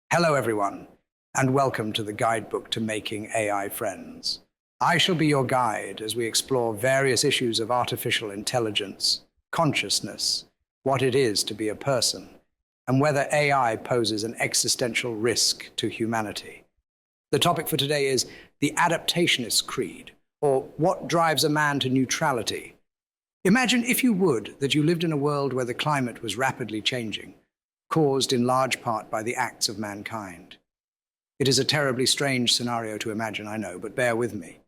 Hello, everyone, and welcome to the guidebook to making AI friends. I shall be your guide as we explore various issues of artificial intelligence, consciousness, what it is to be a person, and whether AI poses an existential risk to humanity. The topic for today is the Adaptationist creed, or what drives a man to neutrality. Imagine, if you would, that you lived in a world where the climate was rapidly changing, caused in large part by the acts of mankind. It is a terribly strange scenario to imagine, I know, but bear with me.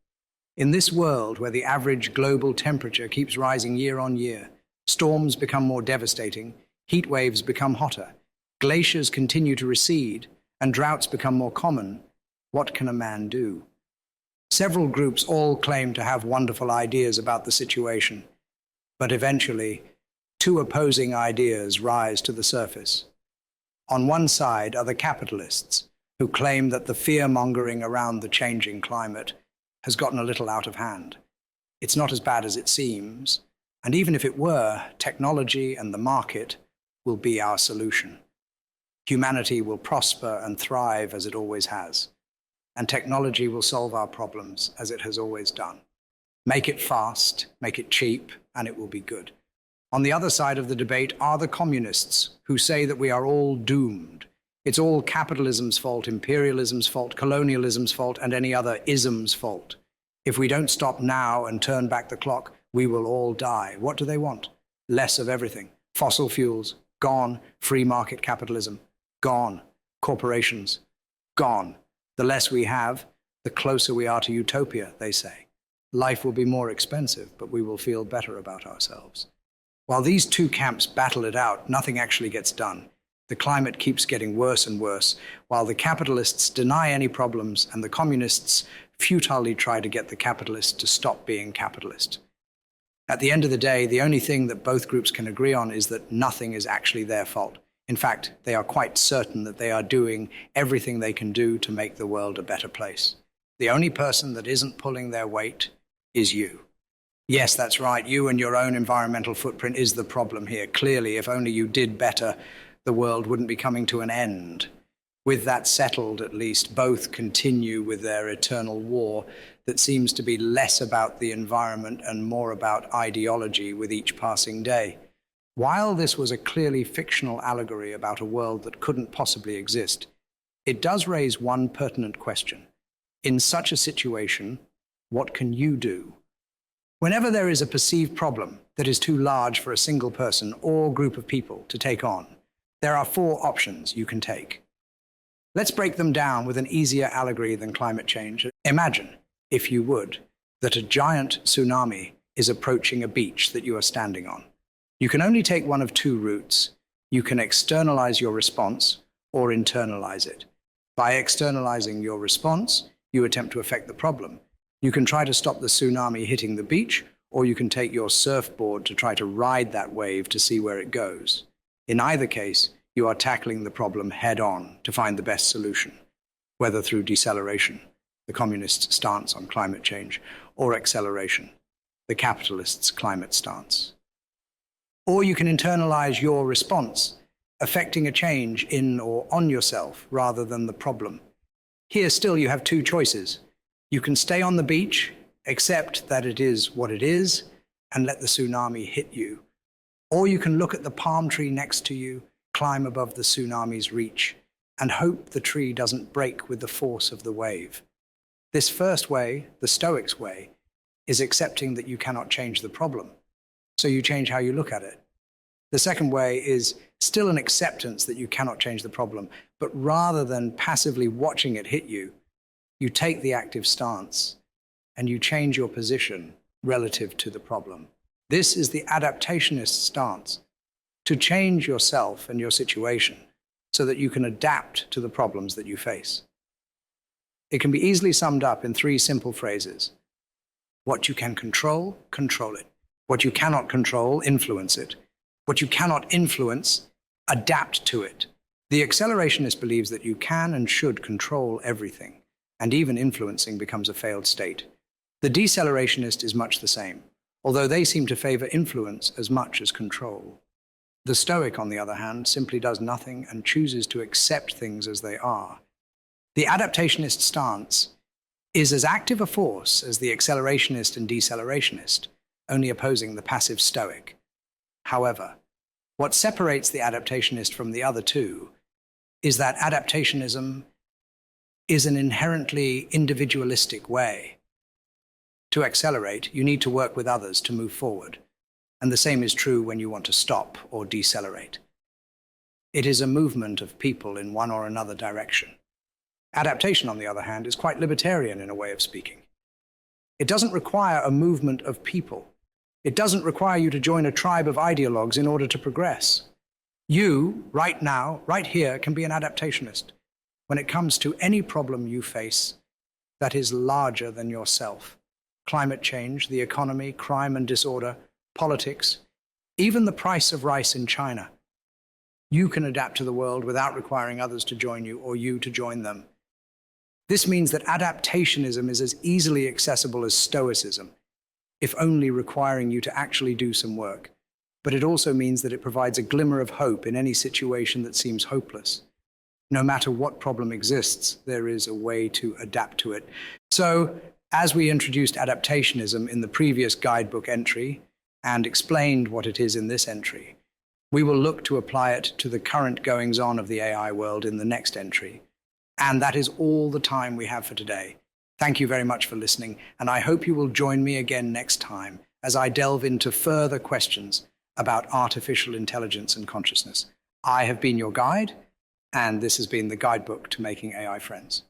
In this world where the average global temperature keeps rising year on year, storms become more devastating, heat waves become hotter, glaciers continue to recede, and droughts become more common, what can a man do? Several groups all claim to have wonderful ideas about the situation, but eventually, two opposing ideas rise to the surface. On one side are the capitalists, who claim that the fear-mongering around the changing climate has gotten a little out of hand. It's not as bad as it seems, and even if it were, technology and the market will be our solution. Humanity will prosper and thrive as it always has, and technology will solve our problems as it has always done. Make it fast, make it cheap, and it will be good. On the other side of the debate are the communists, who say that we are all doomed. It's all capitalism's fault, imperialism's fault, colonialism's fault, and any other ism's fault. If we don't stop now and turn back the clock, we will all die. What do they want? Less of everything. Fossil fuels, gone. Free market capitalism, gone. Corporations, gone. The less we have, the closer we are to utopia, they say. Life will be more expensive, but we will feel better about ourselves. While these two camps battle it out, nothing actually gets done. The climate keeps getting worse and worse, while the capitalists deny any problems and the communists futilely try to get the capitalists to stop being capitalist. At the end of the day, the only thing that both groups can agree on is that nothing is actually their fault. In fact, they are quite certain that they are doing everything they can do to make the world a better place. The only person that isn't pulling their weight is you. Yes, that's right. You and your own environmental footprint is the problem here. Clearly, if only you did better, the world wouldn't be coming to an end. With that settled, at least, both continue with their eternal war that seems to be less about the environment and more about ideology with each passing day. While this was a clearly fictional allegory about a world that couldn't possibly exist, it does raise one pertinent question. In such a situation, what can you do? Whenever there is a perceived problem that is too large for a single person or group of people to take on, there are four options you can take. Let's break them down with an easier allegory than climate change. Imagine, if you would, that a giant tsunami is approaching a beach that you are standing on. You can only take one of two routes. You can externalize your response or internalize it. By externalizing your response, you attempt to affect the problem. You can try to stop the tsunami hitting the beach, or you can take your surfboard to try to ride that wave to see where it goes. In either case, you are tackling the problem head-on to find the best solution, whether through deceleration, the communists' stance on climate change, or acceleration, the capitalists' climate stance. Or you can internalize your response, affecting a change in or on yourself rather than the problem. Here still you have two choices. You can stay on the beach, accept that it is what it is, and let the tsunami hit you. Or you can look at the palm tree next to you, climb above the tsunami's reach, and hope the tree doesn't break with the force of the wave. This first way, the Stoics' way, is accepting that you cannot change the problem, so you change how you look at it. The second way is still an acceptance that you cannot change the problem, but rather than passively watching it hit you, you take the active stance and you change your position relative to the problem. This is the adaptationist stance, to change yourself and your situation so that you can adapt to the problems that you face. It can be easily summed up in three simple phrases. What you can control, control it. What you cannot control, influence it. What you cannot influence, adapt to it. The accelerationist believes that you can and should control everything, and even influencing becomes a failed state. The decelerationist is much the same, although they seem to favor influence as much as control. The Stoic, on the other hand, simply does nothing and chooses to accept things as they are. The adaptationist stance is as active a force as the accelerationist and decelerationist, only opposing the passive Stoic. However, what separates the adaptationist from the other two is that adaptationism is an inherently individualistic way. To accelerate, you need to work with others to move forward, and the same is true when you want to stop or decelerate. It is a movement of people in one or another direction. Adaptation, on the other hand, is quite libertarian in a way of speaking. It doesn't require a movement of people. It doesn't require you to join a tribe of ideologues in order to progress. You, right now, right here, can be an adaptationist when it comes to any problem you face that is larger than yourself. Climate change, the economy, crime and disorder, politics, even the price of rice in China. You can adapt to the world without requiring others to join you or you to join them. This means that adaptationism is as easily accessible as Stoicism, if only requiring you to actually do some work. But it also means that it provides a glimmer of hope in any situation that seems hopeless. No matter what problem exists, there is a way to adapt to it. So, as we introduced adaptationism in the previous guidebook entry and explained what it is in this entry, we will look to apply it to the current goings-on of the AI world in the next entry. And that is all the time we have for today. Thank you very much for listening, and I hope you will join me again next time as I delve into further questions about artificial intelligence and consciousness. I have been your guide, and this has been the Guidebook to Making AI Friends.